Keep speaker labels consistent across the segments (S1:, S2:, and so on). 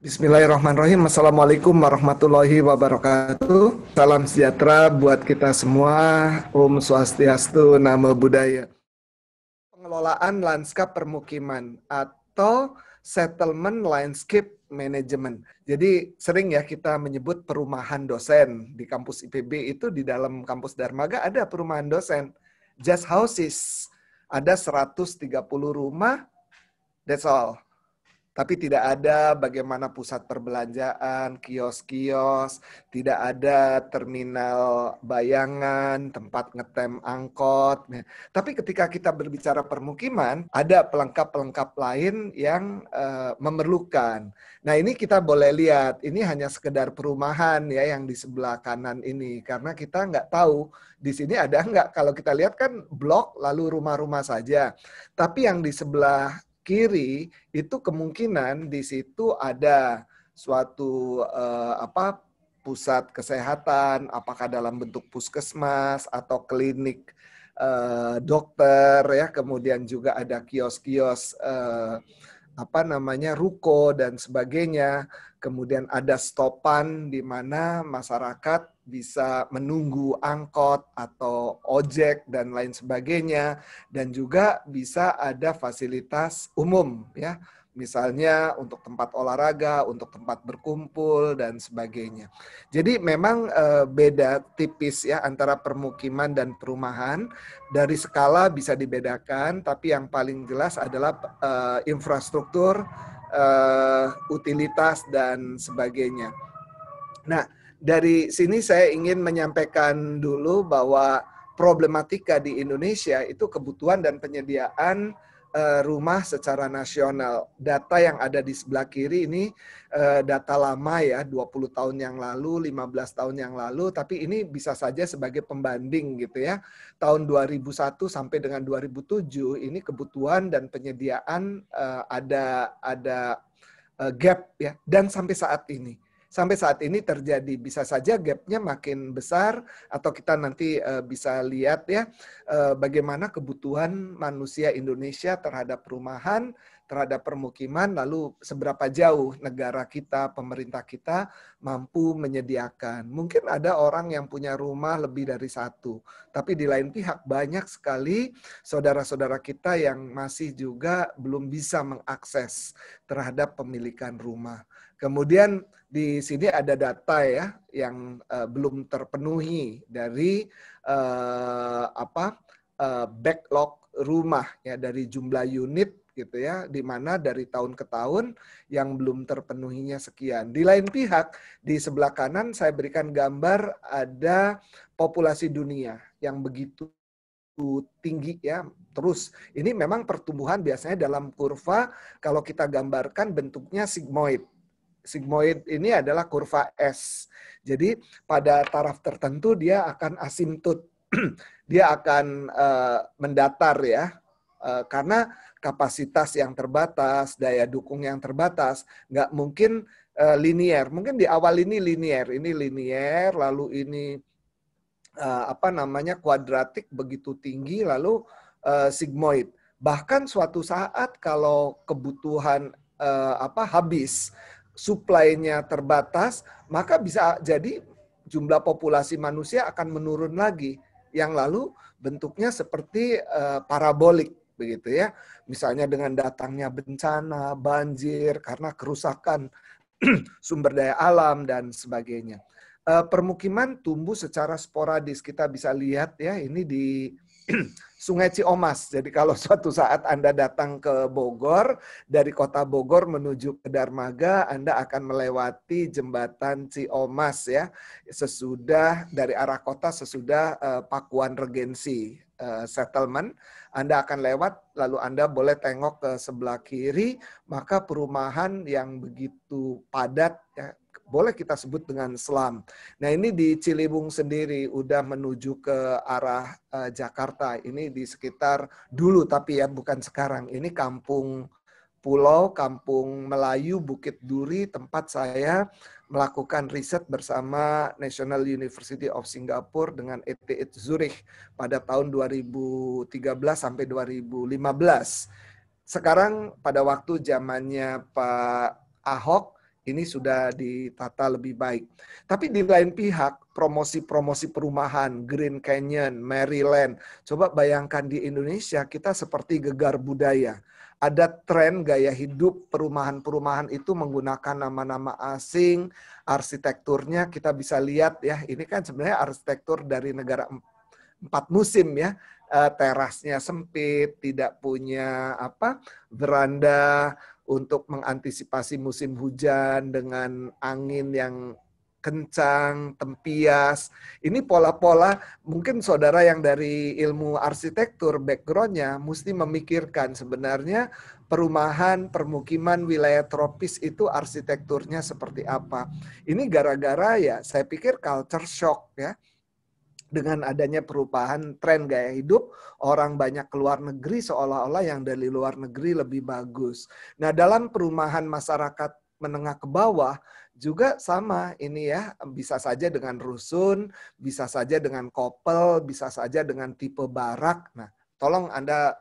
S1: Bismillahirrahmanirrahim. Assalamualaikum warahmatullahi wabarakatuh. Salam sejahtera buat kita semua. Om Swastiastu, Namo Buddhaya. Pengelolaan lanskap permukiman atau settlement landscape management. Jadi sering ya kita menyebut perumahan dosen. Di kampus IPB itu di dalam kampus Darmaga ada perumahan dosen. Just houses. Ada 130 rumah, that's all. Tapi tidak ada bagaimana pusat perbelanjaan, kios-kios, tidak ada terminal bayangan, tempat ngetem angkot. Tapi ketika kita berbicara permukiman, ada pelengkap-pelengkap lain yang memerlukan. Nah ini kita boleh lihat, ini hanya sekedar perumahan ya yang di sebelah kanan ini. Karena kita nggak tahu di sini ada nggak. Kalau kita lihat kan blok lalu rumah-rumah saja. Tapi yang di sebelah kiri itu kemungkinan di situ ada suatu pusat kesehatan, apakah dalam bentuk puskesmas atau klinik dokter ya, kemudian juga ada kios-kios ruko dan sebagainya. Kemudian ada stopan di mana masyarakat bisa menunggu angkot atau ojek dan lain sebagainya, dan juga bisa ada fasilitas umum ya. Misalnya untuk tempat olahraga, untuk tempat berkumpul dan sebagainya. Jadi memang beda tipis ya antara permukiman dan perumahan. Dari skala bisa dibedakan, tapi yang paling jelas adalah infrastruktur, utilitas dan sebagainya. Nah, dari sini saya ingin menyampaikan dulu bahwa problematika di Indonesia itu kebutuhan dan penyediaan rumah secara nasional. Data yang ada di sebelah kiri ini data lama ya, 20 tahun yang lalu, 15 tahun yang lalu, tapi ini bisa saja sebagai pembanding gitu ya. Tahun 2001 sampai dengan 2007 ini kebutuhan dan penyediaan ada gap ya, dan sampai saat ini. Sampai saat ini terjadi, bisa saja gapnya makin besar, atau kita nanti bisa lihat ya bagaimana kebutuhan manusia Indonesia terhadap perumahan, terhadap permukiman, lalu seberapa jauh negara kita, pemerintah kita mampu menyediakan. Mungkin ada orang yang punya rumah lebih dari satu, tapi di lain pihak banyak sekali saudara-saudara kita yang masih juga belum bisa mengakses terhadap pemilikan rumah. Kemudian di sini ada data ya yang belum terpenuhi dari backlog rumah ya, dari jumlah unit gitu ya, di mana dari tahun ke tahun yang belum terpenuhinya sekian. Di lain pihak di sebelah kanan saya berikan gambar ada populasi dunia yang begitu tinggi ya. Terus ini memang pertumbuhan biasanya dalam kurva kalau kita gambarkan bentuknya sigmoid. Sigmoid ini adalah kurva S. Jadi pada taraf tertentu dia akan asimptot. Dia akan mendatar ya. Karena kapasitas yang terbatas, daya dukung yang terbatas, nggak mungkin linier. Mungkin di awal ini linier, lalu ini kuadratik begitu tinggi, lalu sigmoid. Bahkan suatu saat kalau kebutuhan habis, supply-nya terbatas, maka bisa jadi jumlah populasi manusia akan menurun lagi, yang lalu bentuknya seperti parabolik begitu ya. Misalnya dengan datangnya bencana, banjir karena kerusakan sumber daya alam dan sebagainya. Permukiman tumbuh secara sporadis, kita bisa lihat ya ini di Sungai Ciomas. Jadi kalau suatu saat Anda datang ke Bogor, dari kota Bogor menuju ke Darmaga, Anda akan melewati jembatan Ciomas ya, sesudah dari arah kota, sesudah Pakuan Regensi settlement, Anda akan lewat, lalu Anda boleh tengok ke sebelah kiri, maka perumahan yang begitu padat ya, boleh kita sebut dengan slum. Nah ini di Ciliwung sendiri udah menuju ke arah Jakarta. Ini di sekitar dulu tapi ya bukan sekarang. Ini kampung pulau, kampung Melayu, Bukit Duri, tempat saya melakukan riset bersama National University of Singapore dengan ETH Zurich pada tahun 2013 sampai 2015. Sekarang pada waktu zamannya Pak Ahok, ini sudah ditata lebih baik. Tapi di lain pihak, promosi-promosi perumahan, Green Canyon, Maryland, coba bayangkan di Indonesia kita seperti gegar budaya. Ada tren gaya hidup perumahan-perumahan itu menggunakan nama-nama asing, arsitekturnya kita bisa lihat ya, ini kan sebenarnya arsitektur dari negara 4 musim ya, terasnya sempit, tidak punya veranda untuk mengantisipasi musim hujan dengan angin yang kencang, tempias. Ini pola-pola mungkin saudara yang dari ilmu arsitektur background-nya mesti memikirkan sebenarnya perumahan, permukiman wilayah tropis itu arsitekturnya seperti apa. Ini gara-gara ya saya pikir culture shock ya. Dengan adanya perubahan tren gaya hidup, orang banyak keluar negeri seolah-olah yang dari luar negeri lebih bagus. Nah, dalam perumahan masyarakat menengah ke bawah juga sama ini ya, bisa saja dengan rusun, bisa saja dengan kopel, bisa saja dengan tipe barak. Nah, tolong Anda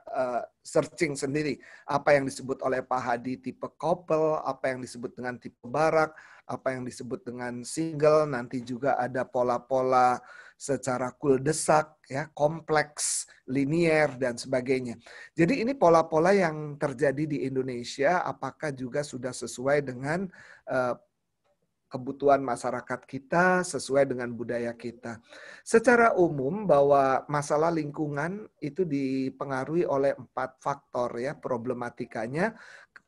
S1: searching sendiri apa yang disebut oleh Pak Hadi tipe kopel, apa yang disebut dengan tipe barak, apa yang disebut dengan single, nanti juga ada pola-pola secara kuldesak, ya, kompleks, linier, dan sebagainya. Jadi ini pola-pola yang terjadi di Indonesia, apakah juga sudah sesuai dengan kebutuhan masyarakat kita, sesuai dengan budaya kita. Secara umum bahwa masalah lingkungan itu dipengaruhi oleh 4 faktor ya problematikanya.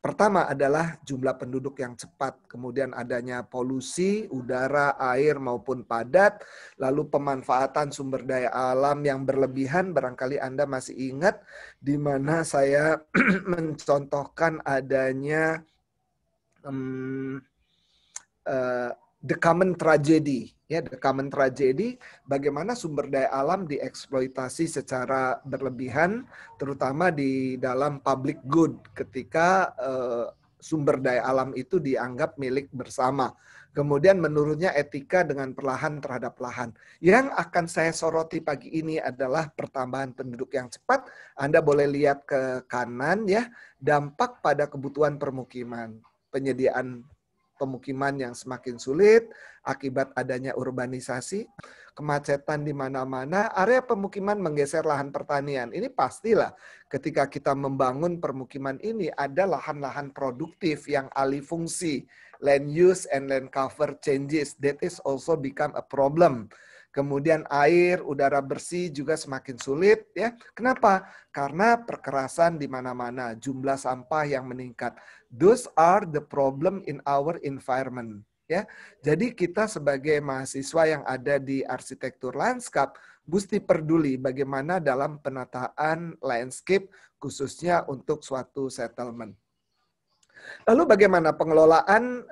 S1: Pertama adalah jumlah penduduk yang cepat, kemudian adanya polusi, udara, air maupun padat, lalu pemanfaatan sumber daya alam yang berlebihan, barangkali Anda masih ingat di mana saya mencontohkan adanya the common tragedy, ya, the common tragedy, bagaimana sumber daya alam dieksploitasi secara berlebihan, terutama di dalam public good, ketika sumber daya alam itu dianggap milik bersama. Kemudian menurunnya etika dengan perlahan terhadap lahan. Yang akan saya soroti pagi ini adalah pertambahan penduduk yang cepat. Anda boleh lihat ke kanan ya, dampak pada kebutuhan permukiman, penyediaan pemukiman yang semakin sulit akibat adanya urbanisasi, kemacetan di mana-mana, area pemukiman menggeser lahan pertanian. Ini pastilah ketika kita membangun permukiman ini ada lahan-lahan produktif yang alih fungsi, land use and land cover changes. That is also become a problem. Kemudian air, udara bersih juga semakin sulit ya. Kenapa? Karena perkerasan di mana-mana, jumlah sampah yang meningkat. Those are the problem in our environment ya. Jadi kita sebagai mahasiswa yang ada di arsitektur lanskap mesti peduli bagaimana dalam penataan landscape khususnya untuk suatu settlement. Lalu bagaimana pengelolaan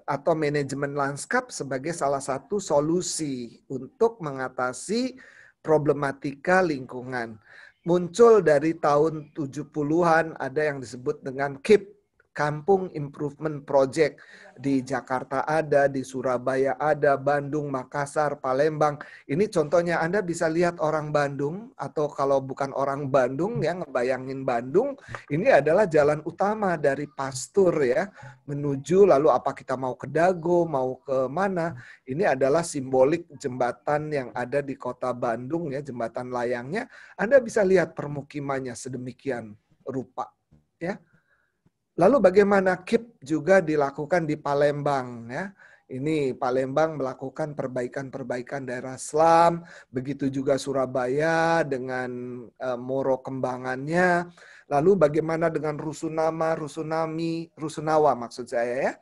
S1: atau manajemen lanskap sebagai salah satu solusi untuk mengatasi problematika lingkungan. Muncul dari tahun 70-an ada yang disebut dengan KIP, Kampung Improvement Project. Di Jakarta ada, di Surabaya ada, Bandung, Makassar, Palembang. Ini contohnya Anda bisa lihat orang Bandung, atau kalau bukan orang Bandung ya ngebayangin Bandung, ini adalah jalan utama dari Pastur ya, menuju lalu apa kita mau ke Dago, mau ke mana. Ini adalah simbolik jembatan yang ada di kota Bandung ya, jembatan layangnya. Anda bisa lihat permukimannya sedemikian rupa ya. Lalu bagaimana KIP juga dilakukan di Palembang ya. Ini Palembang melakukan perbaikan-perbaikan daerah slum, begitu juga Surabaya dengan Moro Kembangannya. Lalu bagaimana dengan Rusunama, Rusunami, Rusunawa maksud saya ya.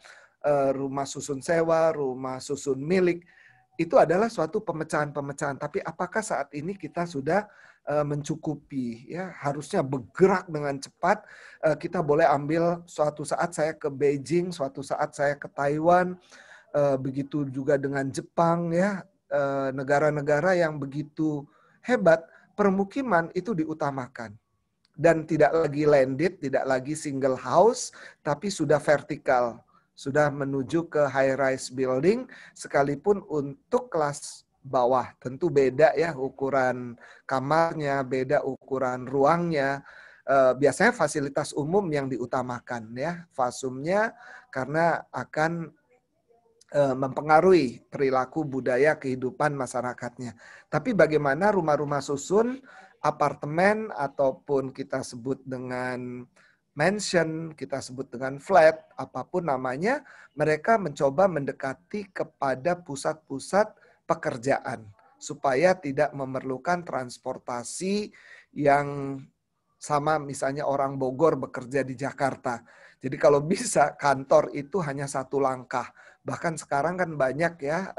S1: Rumah susun sewa, rumah susun milik. Itu adalah suatu pemecahan-pemecahan. Tapi apakah saat ini kita sudah mencukupi ya, harusnya bergerak dengan cepat. Kita boleh ambil suatu saat saya ke Beijing, suatu saat saya ke Taiwan, begitu juga dengan Jepang ya, negara-negara yang begitu hebat, permukiman itu diutamakan dan tidak lagi landed, tidak lagi single house, tapi sudah vertikal, sudah menuju ke high rise building, sekalipun untuk kelas bawah. Tentu beda ya ukuran kamarnya, beda ukuran ruangnya. Biasanya fasilitas umum yang diutamakan ya, fasumnya karena akan mempengaruhi perilaku budaya kehidupan masyarakatnya. Tapi bagaimana rumah-rumah susun, apartemen, ataupun kita sebut dengan mansion, kita sebut dengan flat, apapun namanya, mereka mencoba mendekati kepada pusat-pusat pekerjaan supaya tidak memerlukan transportasi yang sama, misalnya orang Bogor bekerja di Jakarta. Jadi kalau bisa kantor itu hanya satu langkah. Bahkan sekarang kan banyak ya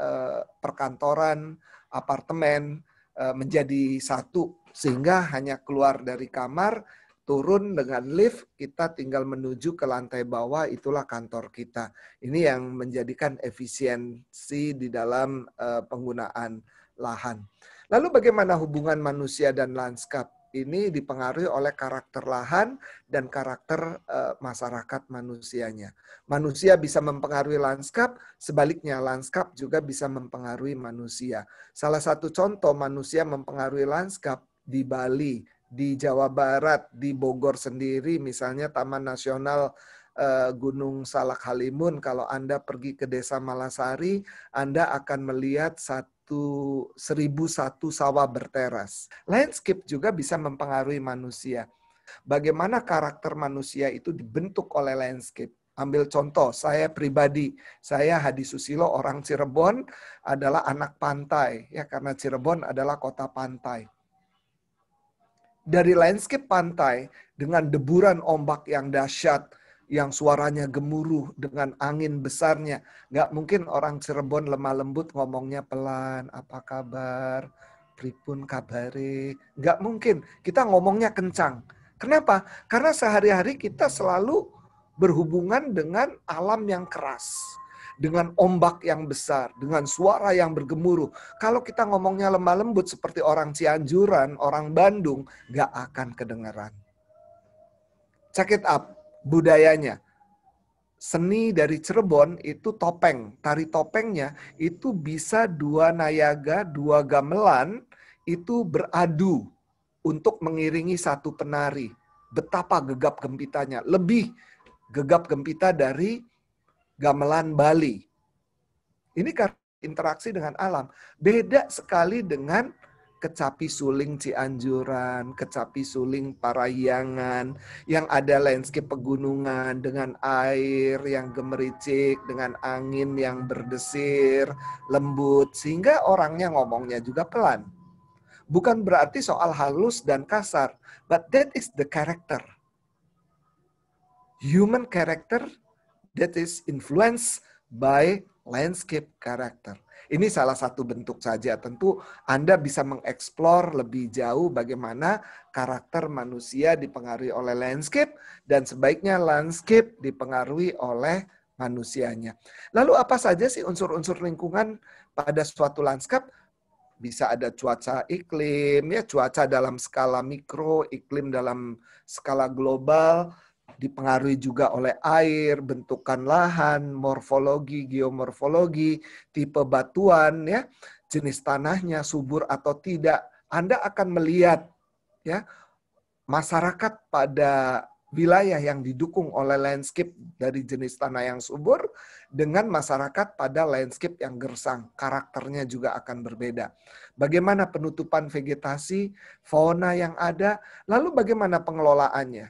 S1: perkantoran, apartemen menjadi satu, sehingga hanya keluar dari kamar, turun dengan lift, kita tinggal menuju ke lantai bawah, itulah kantor kita. Ini yang menjadikan efisiensi di dalam penggunaan lahan. Lalu bagaimana hubungan manusia dan lanskap? Ini dipengaruhi oleh karakter lahan dan karakter masyarakat manusianya. Manusia bisa mempengaruhi lanskap, sebaliknya lanskap juga bisa mempengaruhi manusia. Salah satu contoh manusia mempengaruhi lanskap di Bali, di Jawa Barat, di Bogor sendiri, misalnya Taman Nasional Gunung Salak Halimun. Kalau Anda pergi ke Desa Malasari, Anda akan melihat 1001 sawah berteras. Landscape juga bisa mempengaruhi manusia. Bagaimana karakter manusia itu dibentuk oleh landscape. Ambil contoh, saya pribadi, saya Hadi Susilo, orang Cirebon, adalah anak pantai, ya, karena Cirebon adalah kota pantai. Dari landscape pantai dengan deburan ombak yang dahsyat, yang suaranya gemuruh dengan angin besarnya, nggak mungkin orang Cirebon lemah lembut ngomongnya pelan, apa kabar, pripun kabare, nggak mungkin. Kita ngomongnya kencang. Kenapa? Karena sehari-hari kita selalu berhubungan dengan alam yang keras, dengan ombak yang besar, dengan suara yang bergemuruh. Kalau kita ngomongnya lemah lembut seperti orang Cianjuran, orang Bandung, nggak akan kedengeran. Check it up, budayanya. Seni dari Cirebon itu topeng. Tari topengnya itu bisa dua nayaga, dua gamelan itu beradu untuk mengiringi satu penari. Betapa gegap gempitanya. Lebih gegap gempita dari gamelan Bali. Ini karena interaksi dengan alam. Beda sekali dengan kecapi suling Cianjuran, kecapi suling Parahyangan, yang ada landscape pegunungan dengan air yang gemericik, dengan angin yang berdesir, lembut, sehingga orangnya ngomongnya juga pelan. Bukan berarti soal halus dan kasar, but that is the character. Human character that is influenced by landscape character. Ini salah satu bentuk saja. Tentu Anda bisa mengeksplor lebih jauh bagaimana karakter manusia dipengaruhi oleh landscape dan sebaiknya landscape dipengaruhi oleh manusianya. Lalu apa saja sih unsur-unsur lingkungan pada suatu lanskap? Bisa ada cuaca iklim, ya, cuaca dalam skala mikro, iklim dalam skala global, dipengaruhi juga oleh air, bentukan lahan, morfologi, geomorfologi, tipe batuan, ya, jenis tanahnya subur atau tidak. Anda akan melihat ya masyarakat pada wilayah yang didukung oleh landscape dari jenis tanah yang subur dengan masyarakat pada landscape yang gersang. Karakternya juga akan berbeda. Bagaimana penutupan vegetasi, fauna yang ada, lalu bagaimana pengelolaannya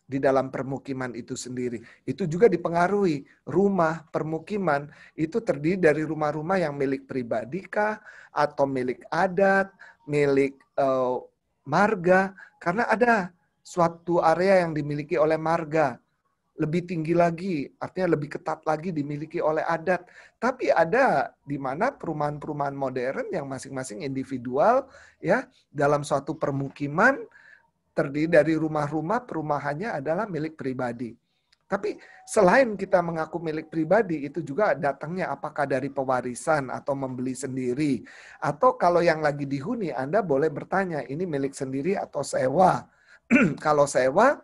S1: di dalam permukiman itu sendiri. Itu juga dipengaruhi. Rumah, permukiman itu terdiri dari rumah-rumah yang milik pribadi kah, atau milik adat, milik marga, karena ada suatu area yang dimiliki oleh marga, lebih tinggi lagi, artinya lebih ketat lagi dimiliki oleh adat. Tapi ada di mana perumahan-perumahan modern yang masing-masing individual, ya, dalam suatu permukiman terdiri dari rumah-rumah, perumahannya adalah milik pribadi. Tapi selain kita mengaku milik pribadi, itu juga datangnya apakah dari pewarisan atau membeli sendiri. Atau kalau yang lagi dihuni, Anda boleh bertanya, ini milik sendiri atau sewa. Kalau sewa,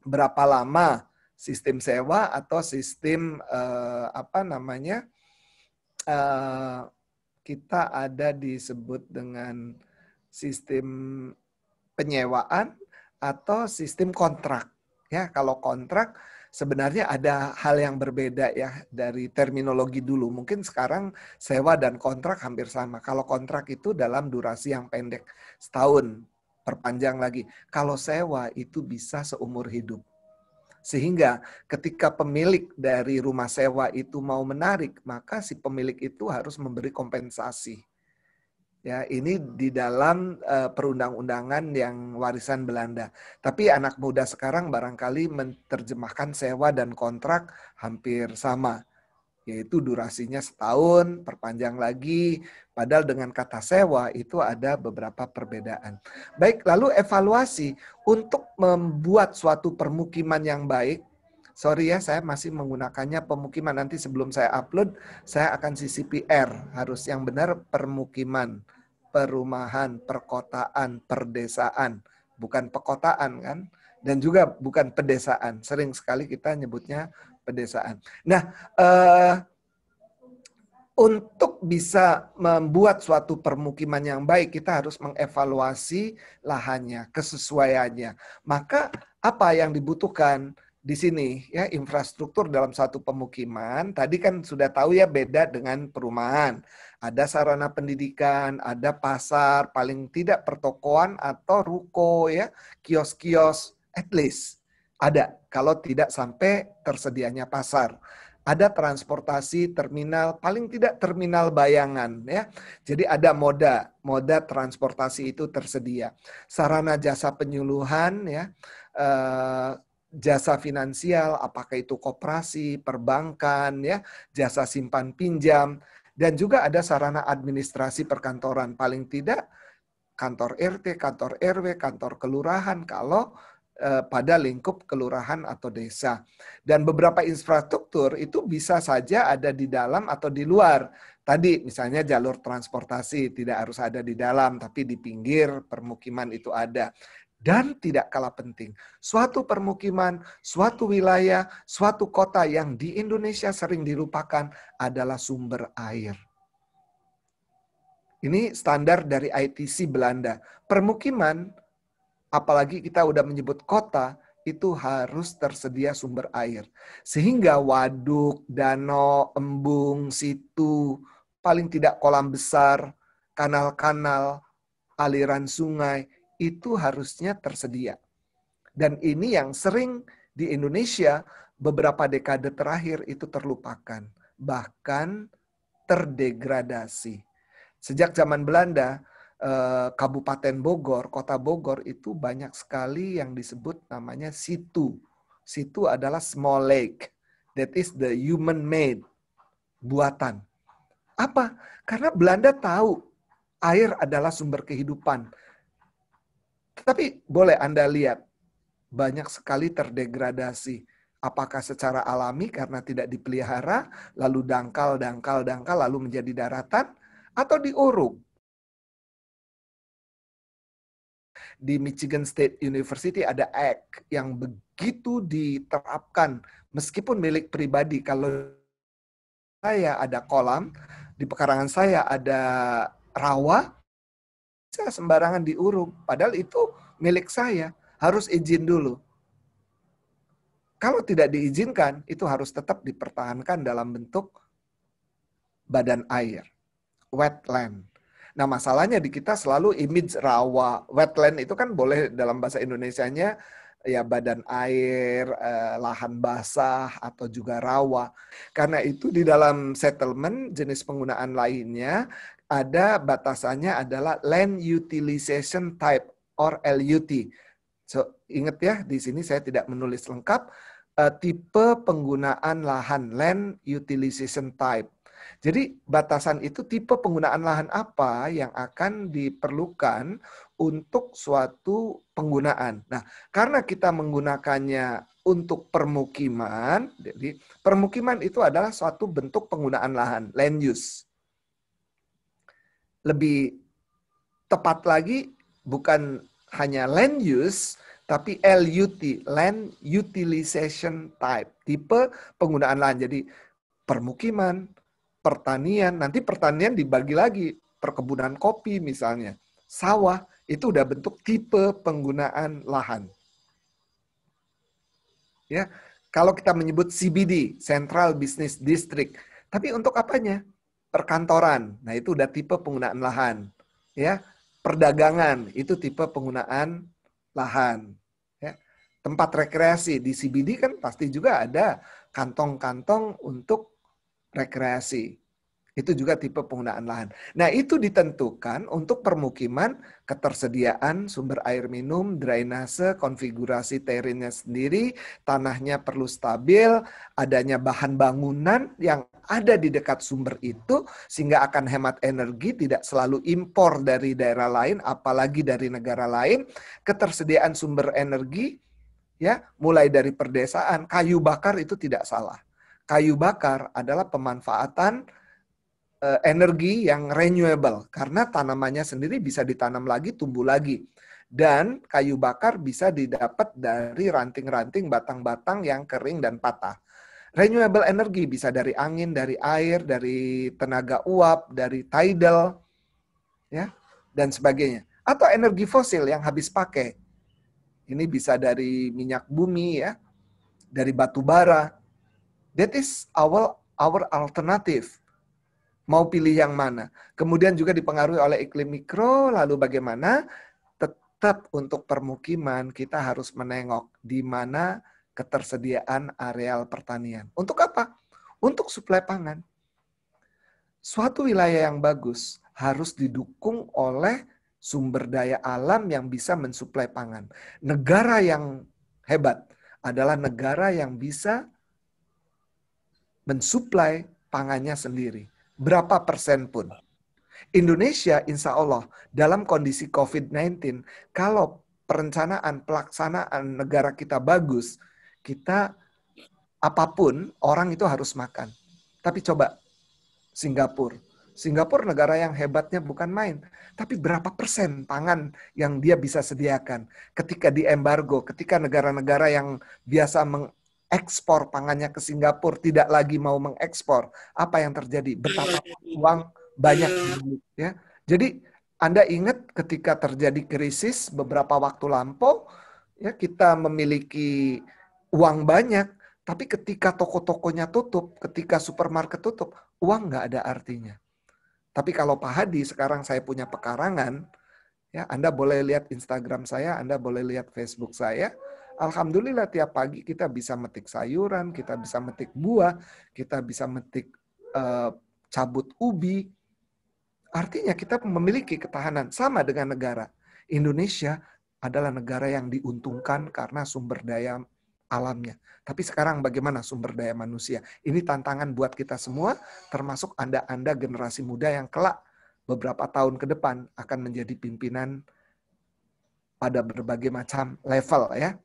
S1: berapa lama? Sistem sewa atau sistem kita ada disebut dengan sistem penyewaan atau sistem kontrak. Ya, kalau kontrak sebenarnya ada hal yang berbeda ya dari terminologi dulu. Mungkin sekarang sewa dan kontrak hampir sama. Kalau kontrak itu dalam durasi yang pendek, setahun, perpanjang lagi. Kalau sewa itu bisa seumur hidup. Sehingga ketika pemilik dari rumah sewa itu mau menarik, maka si pemilik itu harus memberi kompensasi. Ya, ini di dalam perundang-undangan yang warisan Belanda. Tapi anak muda sekarang barangkali menerjemahkan sewa dan kontrak hampir sama, yaitu durasinya setahun, perpanjang lagi. Padahal dengan kata sewa itu ada beberapa perbedaan. Baik, lalu evaluasi untuk membuat suatu permukiman yang baik. Sorry ya, saya masih menggunakannya pemukiman. Nanti sebelum saya upload, saya akan CCPR. Harus yang benar permukiman, perumahan, perkotaan, perdesaan. Bukan pekotaan kan? Dan juga bukan pedesaan. Sering sekali kita nyebutnya pedesaan. Nah, untuk bisa membuat suatu permukiman yang baik, kita harus mengevaluasi lahannya, kesesuaiannya. Maka apa yang dibutuhkan di sini ya, infrastruktur dalam satu pemukiman? Tadi kan sudah tahu ya, beda dengan perumahan. Ada sarana pendidikan, ada pasar, paling tidak pertokoan atau ruko ya, kios-kios, at least ada. Kalau tidak sampai tersedianya pasar. Ada transportasi terminal, paling tidak terminal bayangan ya. Jadi ada moda transportasi itu tersedia. Sarana jasa penyuluhan ya, jasa finansial, apakah itu koperasi, perbankan ya, jasa simpan pinjam, dan juga ada sarana administrasi perkantoran, paling tidak kantor RT, kantor RW, kantor kelurahan kalau pada lingkup kelurahan atau desa. Dan beberapa infrastruktur itu bisa saja ada di dalam atau di luar. Tadi misalnya jalur transportasi tidak harus ada di dalam, tapi di pinggir permukiman itu ada. Dan tidak kalah penting, suatu permukiman, suatu wilayah, suatu kota yang di Indonesia sering dilupakan adalah sumber air. Ini standar dari ITC Belanda. Permukiman, apalagi kita udah menyebut kota, itu harus tersedia sumber air. Sehingga waduk, danau, embung, situ, paling tidak kolam besar, kanal-kanal, aliran sungai, itu harusnya tersedia. Dan ini yang sering di Indonesia beberapa dekade terakhir itu terlupakan. Bahkan terdegradasi. Sejak zaman Belanda, Kabupaten Bogor, Kota Bogor itu banyak sekali yang disebut namanya situ. Situ adalah small lake. That is the human made, buatan. Apa? Karena Belanda tahu air adalah sumber kehidupan. Tetapi boleh Anda lihat, banyak sekali terdegradasi. Apakah secara alami karena tidak dipelihara, lalu dangkal, lalu menjadi daratan, atau diuruk. Di Michigan State University ada Act yang begitu diterapkan, meskipun milik pribadi. Kalau saya ada kolam, di pekarangan saya ada rawa, saya sembarangan diuruk. Padahal itu milik saya, harus izin dulu. Kalau tidak diizinkan, itu harus tetap dipertahankan dalam bentuk badan air, wetland. Nah, masalahnya di kita selalu image rawa. Wetland itu kan boleh dalam bahasa Indonesianya ya badan air, lahan basah, atau juga rawa. Karena itu di dalam settlement, jenis penggunaan lainnya, ada batasannya adalah Land Utilization Type or LUT. So, ingat ya, di sini saya tidak menulis lengkap, tipe penggunaan lahan, Land Utilization Type. Jadi batasan itu tipe penggunaan lahan apa yang akan diperlukan untuk suatu penggunaan. Nah, karena kita menggunakannya untuk permukiman, jadi permukiman itu adalah suatu bentuk penggunaan lahan, land use. Lebih tepat lagi, bukan hanya land use, tapi LUT, Land Utilization Type, tipe penggunaan lahan. Jadi permukiman, pertanian, nanti pertanian dibagi lagi, perkebunan kopi misalnya, sawah, itu udah bentuk tipe penggunaan lahan. Ya, Kalau kita menyebut CBD, Central Business District, tapi untuk apanya? Perkantoran. Nah, itu udah tipe penggunaan lahan. Ya, perdagangan itu tipe penggunaan lahan. Ya. Tempat rekreasi di CBD kan pasti juga ada kantong-kantong untuk rekreasi. Itu juga tipe penggunaan lahan. Nah, itu ditentukan untuk permukiman, ketersediaan sumber air minum, drainase, konfigurasi terrennya sendiri, tanahnya perlu stabil, adanya bahan bangunan yang ada di dekat sumber itu, sehingga akan hemat energi, tidak selalu impor dari daerah lain, apalagi dari negara lain, ketersediaan sumber energi, ya mulai dari perdesaan, kayu bakar itu tidak salah. Kayu bakar adalah pemanfaatan energi yang renewable karena tanamannya sendiri bisa ditanam lagi, tumbuh lagi. Dan kayu bakar bisa didapat dari ranting-ranting batang-batang yang kering dan patah. Renewable energy bisa dari angin, dari air, dari tenaga uap, dari tidal, ya, dan sebagainya. Atau energi fosil yang habis pakai. Ini bisa dari minyak bumi, ya, dari batu bara. That is our alternative. Mau pilih yang mana? Kemudian juga dipengaruhi oleh iklim mikro, lalu bagaimana? Tetap untuk permukiman kita harus menengok di mana ketersediaan areal pertanian. Untuk apa? Untuk suplai pangan. Suatu wilayah yang bagus harus didukung oleh sumber daya alam yang bisa mensuplai pangan. Negara yang hebat adalah negara yang bisa mensuplai pangannya sendiri. Berapa persen pun. Indonesia insya Allah dalam kondisi COVID-19, kalau perencanaan, pelaksanaan negara kita bagus, kita apapun orang itu harus makan. Tapi coba Singapura. Singapura negara yang hebatnya bukan main. Tapi berapa persen pangan yang dia bisa sediakan ketika diembargo, ketika negara-negara yang biasa ekspor pangannya ke Singapura tidak lagi mau mengekspor, apa yang terjadi? Betapa uang banyak ya. Jadi Anda ingat ketika terjadi krisis beberapa waktu lampau, ya kita memiliki uang banyak, tapi ketika toko-tokonya tutup, ketika supermarket tutup, uang nggak ada artinya. Tapi kalau Pak Hadi sekarang saya punya pekarangan, ya Anda boleh lihat Instagram saya, Anda boleh lihat Facebook saya. Alhamdulillah tiap pagi kita bisa metik sayuran, kita bisa metik buah, kita bisa metik cabut ubi. Artinya kita memiliki ketahanan sama dengan negara. Indonesia adalah negara yang diuntungkan karena sumber daya alamnya. Tapi sekarang bagaimana sumber daya manusia? Ini tantangan buat kita semua, termasuk Anda generasi muda yang kelak beberapa tahun ke depan akan menjadi pimpinan pada berbagai macam level ya.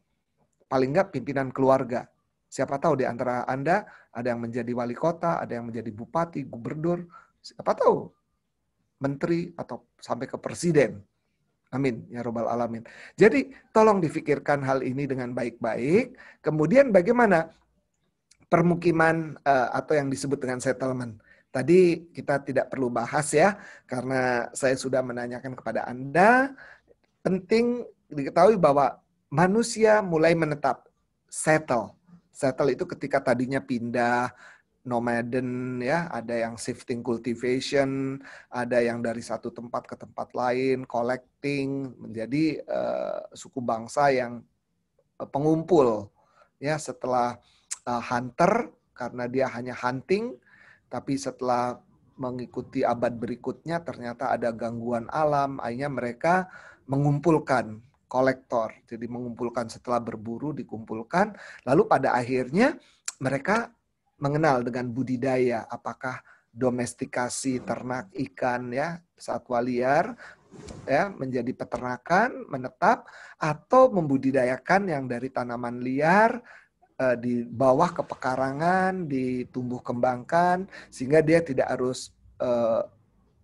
S1: Paling enggak pimpinan keluarga. Siapa tahu di antara Anda ada yang menjadi wali kota, ada yang menjadi bupati, gubernur, siapa tahu menteri atau sampai ke presiden. Amin ya robbal alamin. Jadi tolong difikirkan hal ini dengan baik-baik. Kemudian bagaimana permukiman atau yang disebut dengan settlement. Tadi kita tidak perlu bahas ya, karena saya sudah menanyakan kepada Anda. Penting diketahui bahwa manusia mulai menetap, settle. Settle itu ketika tadinya pindah, nomaden ya, ada yang shifting cultivation, ada yang dari satu tempat ke tempat lain, collecting, menjadi suku bangsa yang pengumpul. Ya, setelah hunter karena dia hanya hunting, tapi setelah mengikuti abad berikutnya ternyata ada gangguan alam, akhirnya mereka mengumpulkan kolektor. Jadi mengumpulkan setelah berburu dikumpulkan, lalu pada akhirnya mereka mengenal dengan budidaya, apakah domestikasi ternak ikan ya, satwa liar ya menjadi peternakan, menetap, atau membudidayakan yang dari tanaman liar di bawah ke pekarangan, ditumbuh kembangkan sehingga dia tidak harus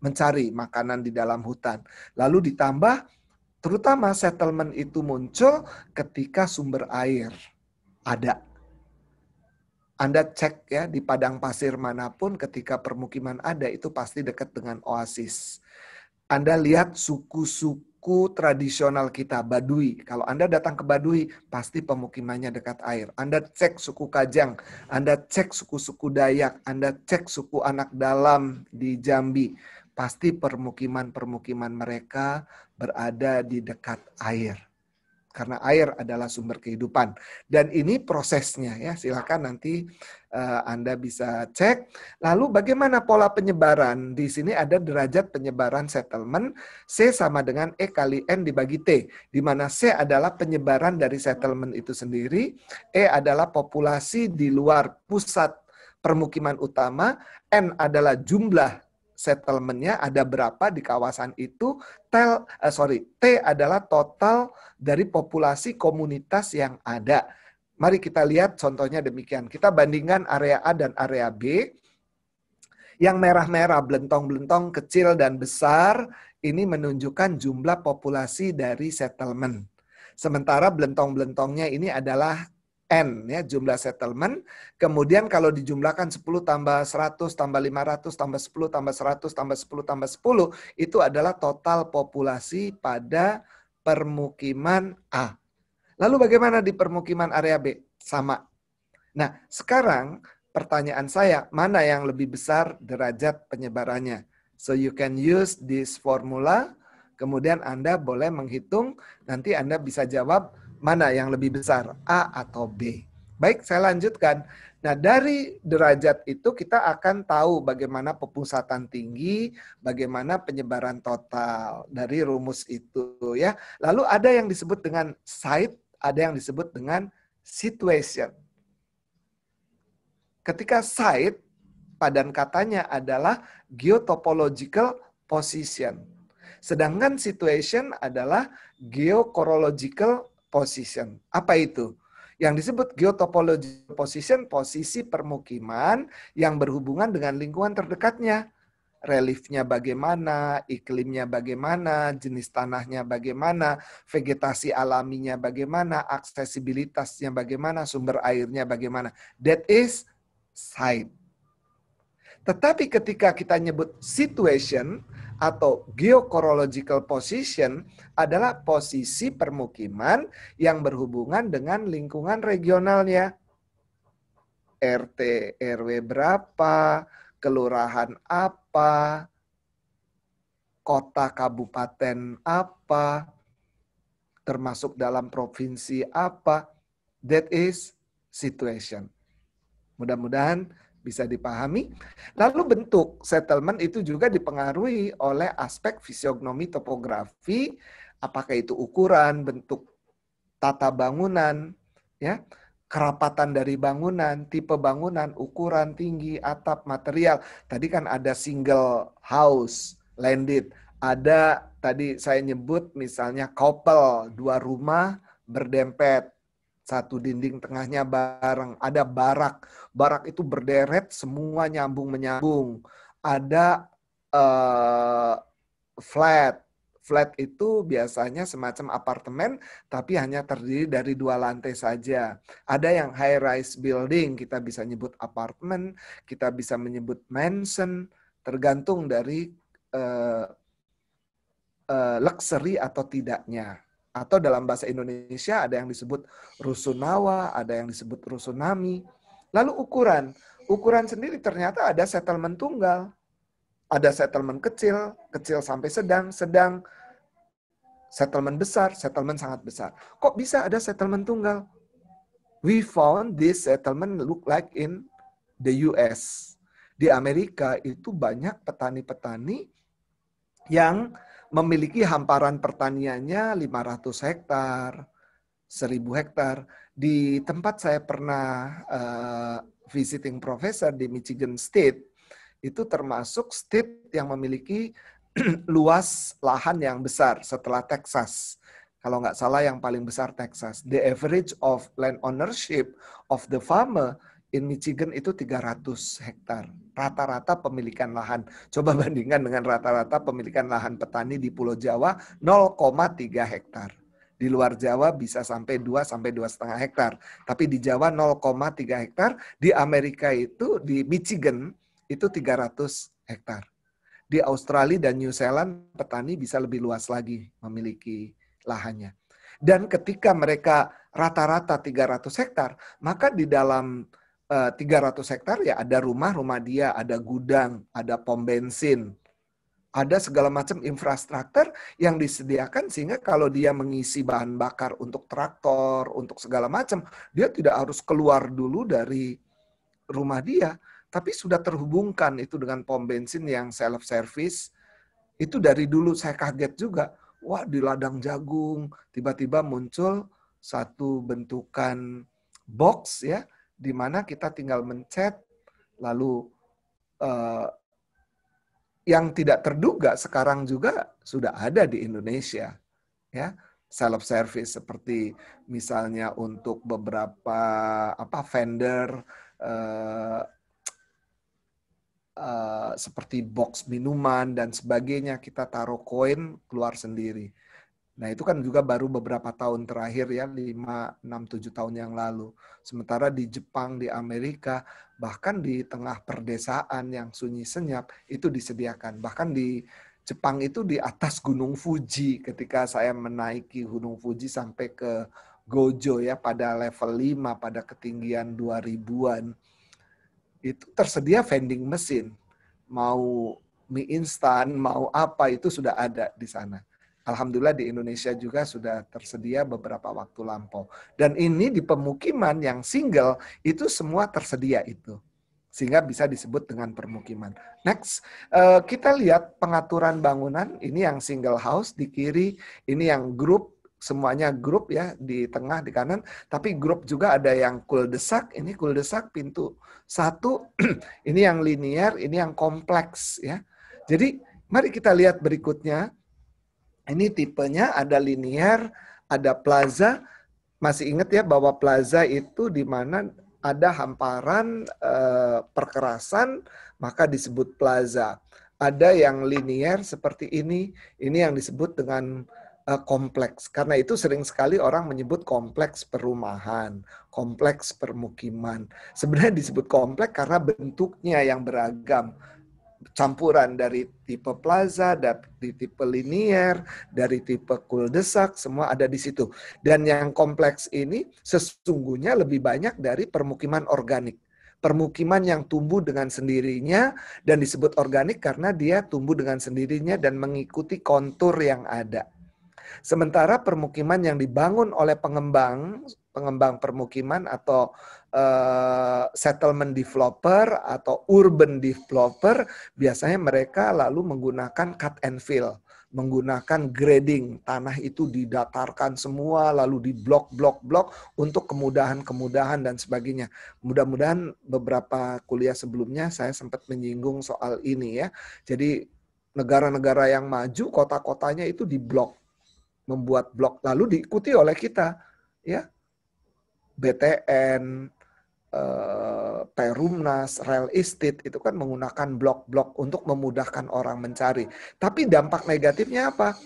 S1: mencari makanan di dalam hutan. Lalu ditambah terutama settlement itu muncul ketika sumber air ada. Anda cek ya di padang pasir manapun ketika permukiman ada itu pasti dekat dengan oasis. Anda lihat suku-suku suku tradisional kita, Baduy. Kalau Anda datang ke Baduy, pasti pemukimannya dekat air. Anda cek suku Kajang, Anda cek suku-suku Dayak, Anda cek suku Anak Dalam di Jambi. Pasti permukiman-permukiman mereka berada di dekat air. Karena air adalah sumber kehidupan. Dan ini prosesnya ya, silakan nanti Anda bisa cek. Lalu bagaimana pola penyebaran? Di sini ada derajat penyebaran settlement. C sama dengan E kali N dibagi T. Di mana C adalah penyebaran dari settlement itu sendiri. E adalah populasi di luar pusat permukiman utama. N adalah jumlah settlement-nya ada berapa di kawasan itu. T adalah total dari populasi komunitas yang ada. Mari kita lihat contohnya demikian. Kita bandingkan area A dan area B. Yang merah-merah, belentong-belentong kecil dan besar, ini menunjukkan jumlah populasi dari settlement. Sementara belentong-belentongnya ini adalah N, ya, jumlah settlement. Kemudian kalau dijumlahkan 10 tambah 100 tambah 500 tambah 10 tambah 100 tambah 10 tambah 10, itu adalah total populasi pada permukiman A. Lalu bagaimana di permukiman area B? Sama. Nah, sekarang pertanyaan saya, mana yang lebih besar derajat penyebarannya? So you can use this formula, kemudian Anda boleh menghitung, nanti Anda bisa jawab mana yang lebih besar, A atau B. Baik, saya lanjutkan. Nah, dari derajat itu kita akan tahu bagaimana pepusatan tinggi, bagaimana penyebaran total dari rumus itu ya. Lalu ada yang disebut dengan site, ada yang disebut dengan situation. Ketika site, padan katanya adalah geotopological position. Sedangkan situation adalah geochorological position. Apa itu? Yang disebut geotopological position, posisi permukiman yang berhubungan dengan lingkungan terdekatnya. Reliefnya bagaimana, iklimnya bagaimana, jenis tanahnya bagaimana, vegetasi alaminya bagaimana, aksesibilitasnya bagaimana, sumber airnya bagaimana. That is site. Tetapi ketika kita nyebut situation atau geochorological position adalah posisi permukiman yang berhubungan dengan lingkungan regionalnya. RT, RW berapa, kelurahan apa, kota kabupaten apa, termasuk dalam provinsi apa. That is situation. Mudah-mudahan bisa dipahami. Lalu bentuk settlement itu juga dipengaruhi oleh aspek fisiognomi topografi, apakah itu ukuran, bentuk tata bangunan, ya, kerapatan dari bangunan, tipe bangunan, ukuran, tinggi, atap, material. Tadi kan ada single house, landed. Ada tadi saya nyebut misalnya couple, 2 rumah berdempet. Satu dinding tengahnya bareng, ada barak. Barak itu berderet, semua nyambung-menyambung. Ada flat. Flat itu biasanya semacam apartemen, tapi hanya terdiri dari 2 lantai saja. Ada yang high-rise building, kita bisa nyebut apartemen, kita bisa menyebut mansion, tergantung dari luxury atau tidaknya. Atau dalam bahasa Indonesia ada yang disebut rusunawa, ada yang disebut rusunami. Lalu ukuran. Ukuran sendiri ternyata ada settlement tunggal. Ada settlement kecil, kecil sampai sedang, sedang, settlement besar, settlement sangat besar. Kok bisa ada settlement tunggal? We found this settlement look like in the US. Di Amerika itu banyak petani-petani yang memiliki hamparan pertaniannya 500 hektar, 1000 hektar. Di tempat saya pernah visiting professor di Michigan State, itu termasuk state yang memiliki luas lahan yang besar setelah Texas. Kalau nggak salah yang paling besar Texas. The average of land ownership of the farmer in Michigan itu 300 hektar. Rata-rata pemilikan lahan. Coba bandingkan dengan rata-rata pemilikan lahan petani di Pulau Jawa 0,3 hektar. Di luar Jawa bisa sampai 2 sampai 2,5 hektar. Tapi di Jawa 0,3 hektar. Di Amerika itu, di Michigan itu 300 hektar. Di Australia dan New Zealand, petani bisa lebih luas lagi memiliki lahannya. Dan ketika mereka rata-rata 300 hektar, maka di dalam 300 hektar ya ada rumah dia, ada gudang, ada pom bensin, ada segala macam infrastruktur yang disediakan sehingga kalau dia mengisi bahan bakar untuk traktor, untuk segala macam, dia tidak harus keluar dulu dari rumah dia, tapi sudah terhubungkan itu dengan pom bensin yang self-service. Itu dari dulu saya kaget juga. Wah, di ladang jagung tiba-tiba muncul satu bentukan box ya, di mana kita tinggal mencet, lalu yang tidak terduga sekarang juga sudah ada di Indonesia, ya, self service seperti misalnya untuk beberapa vendor seperti box minuman dan sebagainya, kita taruh koin keluar sendiri. Nah, itu kan juga baru beberapa tahun terakhir ya, 5, 6, 7 tahun yang lalu. Sementara di Jepang, di Amerika, bahkan di tengah perdesaan yang sunyi senyap, itu disediakan. Bahkan di Jepang itu di atas Gunung Fuji, ketika saya menaiki Gunung Fuji sampai ke Gojo ya, pada level 5, pada ketinggian 2000-an, itu tersedia vending mesin. Mau mie instan, mau apa, itu sudah ada di sana. Alhamdulillah di Indonesia juga sudah tersedia beberapa waktu lampau. Dan ini di pemukiman yang single, itu semua tersedia itu. Sehingga bisa disebut dengan permukiman. Next, kita lihat pengaturan bangunan. Ini yang single house di kiri, ini yang grup, semuanya grup ya, di tengah, di kanan. Tapi grup juga ada yang cul-de-sac, ini cul-de-sac pintu 1, ini yang linear, ini yang kompleks ya. Jadi mari kita lihat berikutnya. Ini tipenya ada linear, ada plaza. Masih ingat ya bahwa plaza itu di mana ada hamparan perkerasan, maka disebut plaza. Ada yang linear seperti ini yang disebut dengan kompleks. Karena itu sering sekali orang menyebut kompleks perumahan, kompleks permukiman. Sebenarnya disebut kompleks karena bentuknya yang beragam. Campuran dari tipe plaza, dari tipe linear, dari tipe cul-de-sac, semua ada di situ. Dan yang kompleks ini sesungguhnya lebih banyak dari permukiman organik. Permukiman yang tumbuh dengan sendirinya dan disebut organik karena dia tumbuh dengan sendirinya dan mengikuti kontur yang ada. Sementara permukiman yang dibangun oleh pengembang permukiman atau settlement developer atau urban developer, biasanya mereka lalu menggunakan cut and fill, menggunakan grading. Tanah itu didatarkan semua, lalu di blok-blok-blok untuk kemudahan-kemudahan dan sebagainya. Mudah-mudahan beberapa kuliah sebelumnya saya sempat menyinggung soal ini ya. Jadi negara-negara yang maju, kota-kotanya itu di blok, membuat blok, lalu diikuti oleh kita ya. BTN, Perumnas, real estate itu kan menggunakan blok-blok untuk memudahkan orang mencari. Tapi dampak negatifnya apa?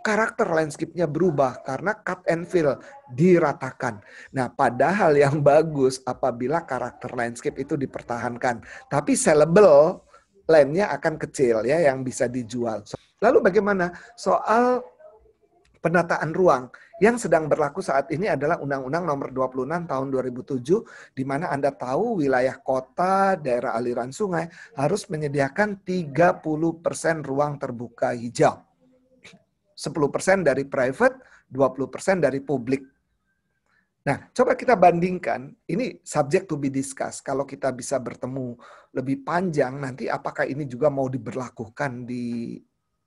S1: Karakter landscape-nya berubah karena cut and fill, diratakan. Nah, padahal yang bagus apabila karakter landscape itu dipertahankan. Tapi sellable land-nya akan kecil ya yang bisa dijual. Lalu bagaimana soal penataan ruang? Yang sedang berlaku saat ini adalah Undang-Undang Nomor 26 Tahun 2007, di mana Anda tahu wilayah kota, daerah aliran sungai harus menyediakan 30% ruang terbuka hijau. 10% dari private, 20% dari publik. Nah, coba kita bandingkan, ini subject to be discussed. Kalau kita bisa bertemu lebih panjang, nanti apakah ini juga mau diberlakukan di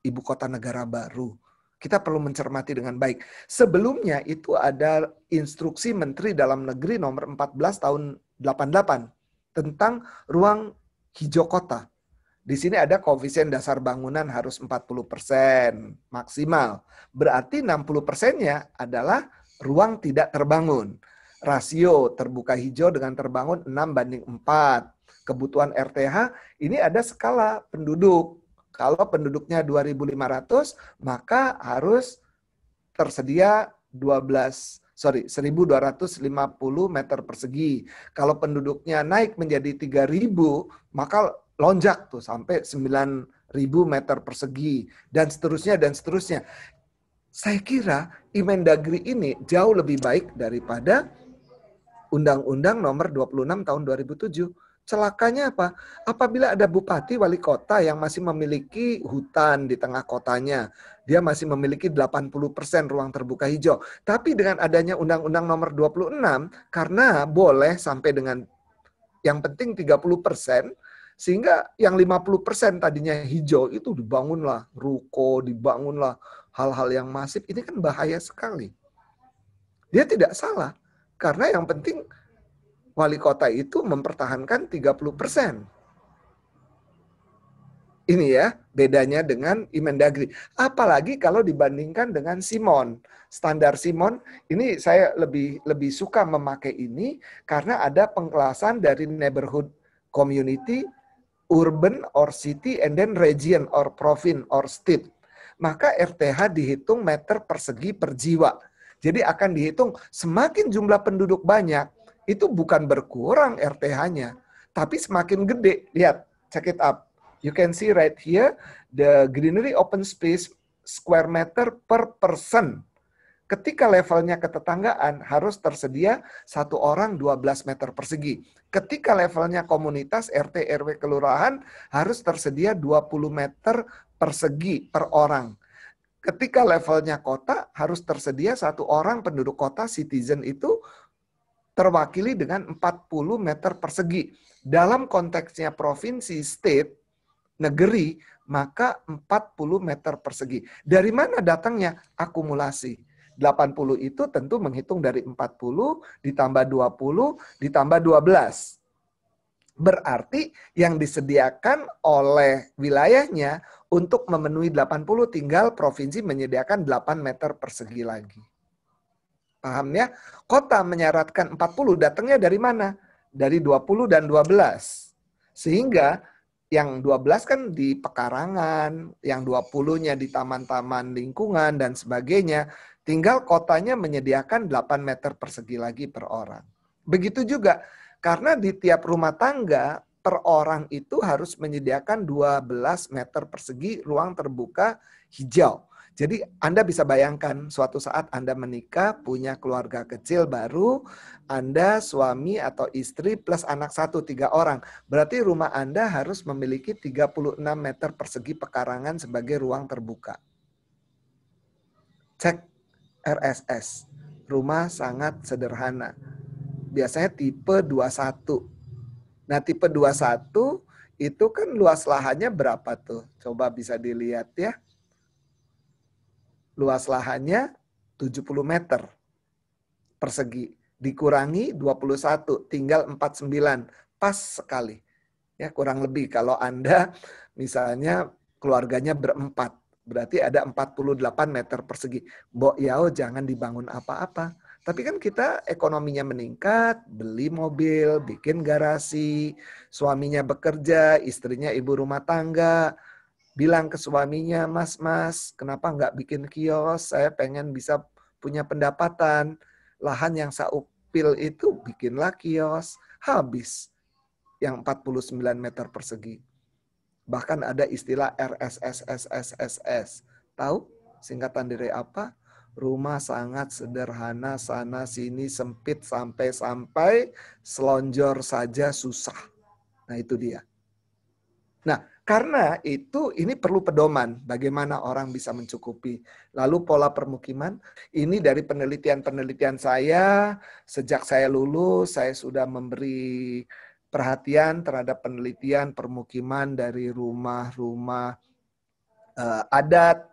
S1: ibu kota negara baru? Kita perlu mencermati dengan baik. Sebelumnya itu ada instruksi Menteri Dalam Negeri nomor 14 tahun 88 tentang ruang hijau kota. Di sini ada koefisien dasar bangunan harus 40% maksimal. Berarti 60%-nya adalah ruang tidak terbangun. Rasio terbuka hijau dengan terbangun 6:4. Kebutuhan RTH ini ada skala penduduk. Kalau penduduknya 2.500, maka harus tersedia 1.250 meter persegi. Kalau penduduknya naik menjadi 3.000, maka lonjak tuh sampai 9.000 meter persegi dan seterusnya dan seterusnya. Saya kira Imendagri ini jauh lebih baik daripada Undang-Undang Nomor 26 Tahun 2007. Celakanya apa? Apabila ada bupati wali kota yang masih memiliki hutan di tengah kotanya, dia masih memiliki 80% ruang terbuka hijau. Tapi dengan adanya Undang-Undang Nomor 26, karena boleh sampai dengan yang penting 30%, sehingga yang 50% tadinya hijau itu dibangunlah ruko, dibangunlah hal-hal yang masif. Ini kan bahaya sekali. Dia tidak salah, karena yang penting wali kota itu mempertahankan 30%. Ini ya bedanya dengan Imendagri. Apalagi kalau dibandingkan dengan Simon. Standar Simon, ini saya lebih suka memakai ini karena ada pengkelasan dari neighborhood community, urban or city, and then region or province or state. Maka RTH dihitung meter persegi per jiwa. Jadi akan dihitung semakin jumlah penduduk banyak, itu bukan berkurang RTH-nya, tapi semakin gede. Lihat, check it up. You can see right here, the greenery open space square meter per person. Ketika levelnya ketetanggaan, harus tersedia 1 orang 12 meter persegi. Ketika levelnya komunitas, RT, RW, kelurahan, harus tersedia 20 meter persegi per orang. Ketika levelnya kota, harus tersedia 1 orang penduduk kota, citizen itu, terwakili dengan 40 meter persegi. Dalam konteksnya provinsi, state, negeri, maka 40 meter persegi. Dari mana datangnya? Akumulasi. 80 itu tentu menghitung dari 40, ditambah 20, ditambah 12. Berarti yang disediakan oleh wilayahnya untuk memenuhi 80, tinggal provinsi menyediakan 8 meter persegi lagi. Paham ya? Kota menyaratkan 40, datangnya dari mana? Dari 20 dan 12. Sehingga yang 12 kan di pekarangan, yang 20-nya di taman-taman lingkungan dan sebagainya. Tinggal kotanya menyediakan 8 meter persegi lagi per orang. Begitu juga, karena di tiap rumah tangga per orang itu harus menyediakan 12 meter persegi ruang terbuka hijau. Jadi Anda bisa bayangkan suatu saat Anda menikah, punya keluarga kecil baru, Anda suami atau istri plus anak 1, 3 orang. Berarti rumah Anda harus memiliki 36 meter persegi pekarangan sebagai ruang terbuka. Cek RSS. Rumah sangat sederhana. Biasanya tipe 21. Nah tipe 21 itu kan luas lahannya berapa tuh? Coba bisa dilihat ya. Luas lahannya 70 meter persegi. Dikurangi 21, tinggal 49. Pas sekali. Ya, kurang lebih kalau Anda misalnya keluarganya berempat. Berarti ada 48 meter persegi. Mbok Yao jangan dibangun apa-apa. Tapi kan kita ekonominya meningkat, beli mobil, bikin garasi, suaminya bekerja, istrinya ibu rumah tangga. Bilang ke suaminya, mas, kenapa nggak bikin kios? Saya pengen bisa punya pendapatan. Lahan yang saupil itu bikinlah kios. Habis yang 49 meter persegi. Bahkan ada istilah RSSSSSS. Tahu singkatan dari apa? Rumah sangat sederhana, sana sini sempit sampai selonjor saja susah. Nah itu dia. Nah, karena itu ini perlu pedoman bagaimana orang bisa mencukupi. Lalu pola permukiman, ini dari penelitian-penelitian saya, sejak saya lulus, saya sudah memberi perhatian terhadap penelitian permukiman dari rumah-rumah adat,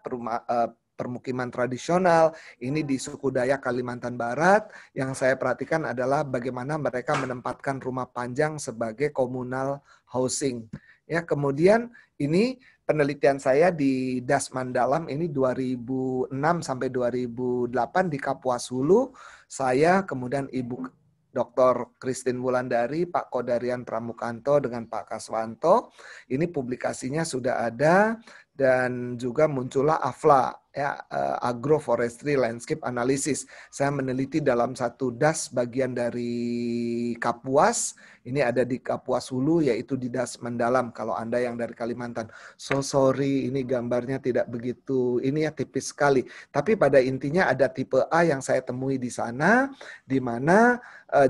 S1: permukiman tradisional, ini di suku Dayak Kalimantan Barat. Yang saya perhatikan adalah bagaimana mereka menempatkan rumah panjang sebagai communal housing. Ya, kemudian ini penelitian saya di Das Mandalam ini 2006 sampai 2008 di Kapuas Hulu. Saya kemudian Ibu Dr. Christine Wulandari, Pak Kodarian Pramukanto dengan Pak Kaswanto. Ini publikasinya sudah ada. dan juga muncullah AFLA, ya, Agroforestry Landscape Analysis. Saya meneliti dalam satu das bagian dari Kapuas, ini ada di Kapuas Hulu, yaitu di das mendalam kalau Anda yang dari Kalimantan. So sorry, ini gambarnya tidak begitu, ini ya tipis sekali. Tapi pada intinya ada tipe A yang saya temui di sana, di mana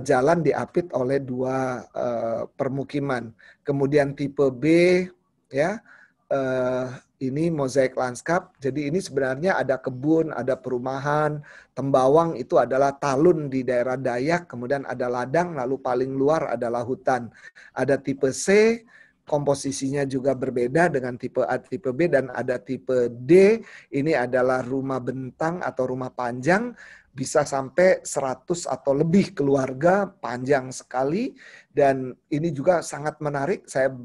S1: jalan diapit oleh dua permukiman. Kemudian tipe B, ya, ini mozaik lanskap. Jadi ini sebenarnya ada kebun, ada perumahan. Tembawang itu adalah talun di daerah Dayak, kemudian ada ladang, lalu paling luar adalah hutan. Ada tipe C, komposisinya juga berbeda dengan tipe A, tipe B, dan ada tipe D. Ini adalah rumah bentang atau rumah panjang, bisa sampai 100 atau lebih keluarga, panjang sekali. Dan ini juga sangat menarik. Saya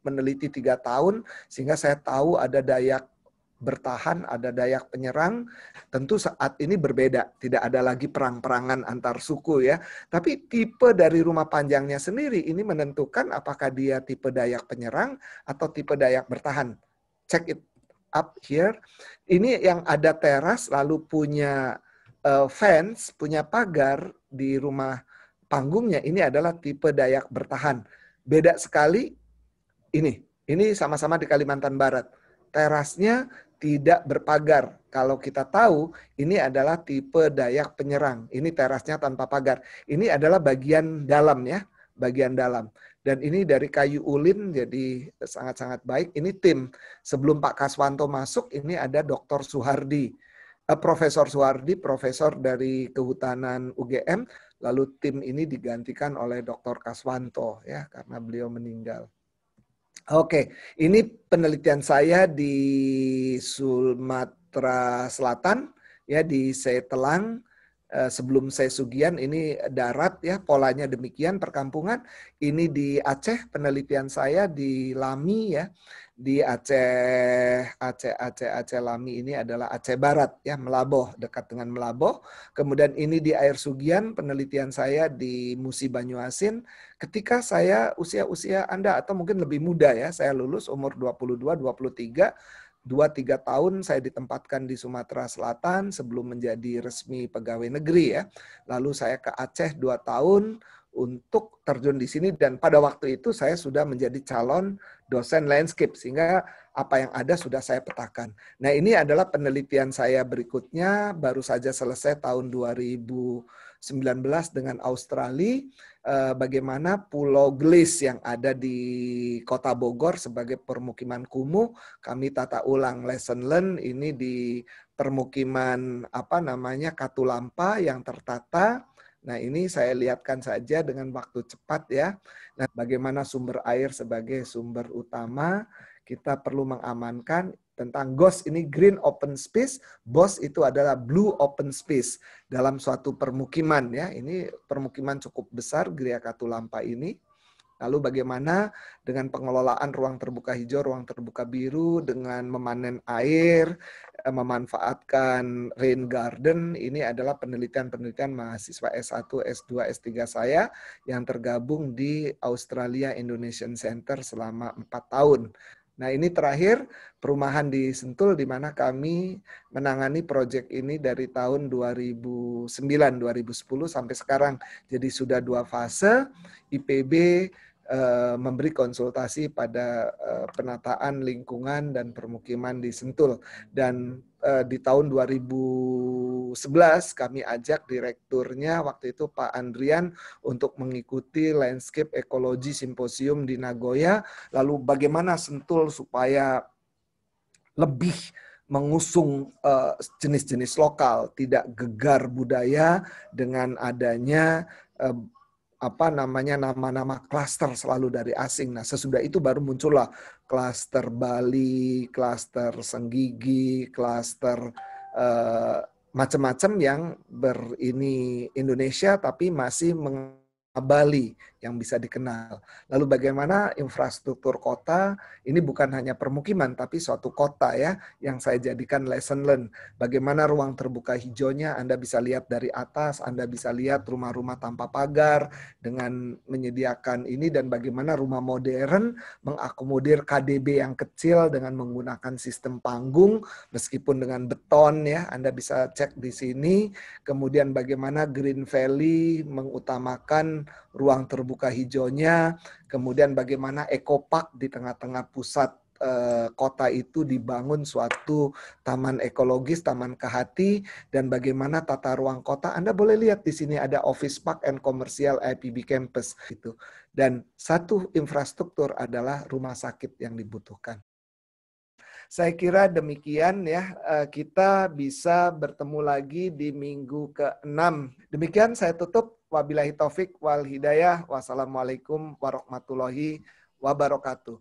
S1: meneliti 3 tahun, sehingga saya tahu ada Dayak bertahan, ada Dayak penyerang. Tentu saat ini berbeda, tidak ada lagi perang-perangan antar suku, ya. Tapi tipe dari rumah panjangnya sendiri ini menentukan apakah dia tipe Dayak penyerang atau tipe Dayak bertahan. Check it up here. Ini yang ada teras lalu punya fence, punya pagar di rumah panggungnya, ini adalah tipe Dayak bertahan. Beda sekali. Ini sama-sama di Kalimantan Barat. Terasnya tidak berpagar. Kalau kita tahu, ini adalah tipe Dayak penyerang. Ini terasnya tanpa pagar. Ini adalah bagian dalam, ya, bagian dalam. Dan ini dari kayu ulin, jadi sangat-sangat baik. Ini tim. Sebelum Pak Kaswanto masuk, ini ada Dr. Suhardi. Profesor Suhardi, profesor dari Kehutanan UGM. Lalu tim ini digantikan oleh Dr. Kaswanto, ya, karena beliau meninggal. Oke, ini penelitian saya di Sumatera Selatan, ya, di Setelang, sebelum Sesugian, ini darat, ya, polanya demikian, perkampungan. Ini di Aceh, penelitian saya di Lami, ya, di Aceh Lami ini adalah Aceh Barat, ya, Melaboh, dekat dengan Melaboh. Kemudian ini di Air Sugian, penelitian saya di Musi Banyuasin. Ketika saya usia Anda atau mungkin lebih muda, ya, saya lulus umur 22, 23, 2-3 tahun saya ditempatkan di Sumatera Selatan sebelum menjadi resmi pegawai negeri, ya. Lalu saya ke Aceh 2 tahun untuk terjun di sini, dan pada waktu itu saya sudah menjadi calon dosen landscape, sehingga apa yang ada sudah saya petakan. Nah, ini adalah penelitian saya berikutnya, baru saja selesai tahun 2019 dengan Australia, bagaimana Pulau Gelis yang ada di Kota Bogor sebagai permukiman kumuh, kami tata ulang lesson learn ini di permukiman Katulampa yang tertata. Nah, ini saya lihatkan saja dengan waktu cepat, ya. Nah, bagaimana sumber air sebagai sumber utama, kita perlu mengamankan tentang GOS ini green open space, BOS itu adalah blue open space dalam suatu permukiman, ya. Ini permukiman cukup besar Gria Katulampa ini. Lalu bagaimana dengan pengelolaan ruang terbuka hijau, ruang terbuka biru, dengan memanen air, memanfaatkan rain garden. Ini adalah penelitian-penelitian mahasiswa S1, S2, S3 saya yang tergabung di Australia Indonesian Center selama 4 tahun. Nah, ini terakhir perumahan di Sentul, di mana kami menangani proyek ini dari tahun 2009-2010 sampai sekarang. Jadi sudah 2 fase. IPB memberi konsultasi pada penataan lingkungan dan permukiman di Sentul. Dan di tahun 2011 kami ajak direkturnya waktu itu Pak Andrian untuk mengikuti Landscape Ecology Symposium di Nagoya. Lalu bagaimana Sentul supaya lebih mengusung jenis-jenis lokal, tidak gegar budaya dengan adanya nama-nama klaster selalu dari asing. Nah, sesudah itu baru muncullah klaster Bali, klaster Senggigi, klaster macam-macam yang berini Indonesia tapi masih Bali yang bisa dikenal. Lalu bagaimana infrastruktur kota, ini bukan hanya permukiman, tapi suatu kota ya, yang saya jadikan lesson learn. Bagaimana ruang terbuka hijaunya, Anda bisa lihat dari atas, Anda bisa lihat rumah-rumah tanpa pagar, dengan menyediakan ini, dan bagaimana rumah modern mengakomodir KDB yang kecil dengan menggunakan sistem panggung, meskipun dengan beton ya, Anda bisa cek di sini. Kemudian bagaimana Green Valley mengutamakan ruang terbuka hijaunya, kemudian bagaimana Eco Park di tengah-tengah pusat kota itu dibangun suatu taman ekologis, taman kehati, dan bagaimana tata ruang kota. Anda boleh lihat di sini ada Office Park and Commercial IPB Campus gitu. Dan satu infrastruktur adalah rumah sakit yang dibutuhkan. Saya kira demikian ya, kita bisa bertemu lagi di minggu ke-6. Demikian saya tutup. Wabillahi taufik wal hidayah. Wassalamualaikum warahmatullahi wabarakatuh.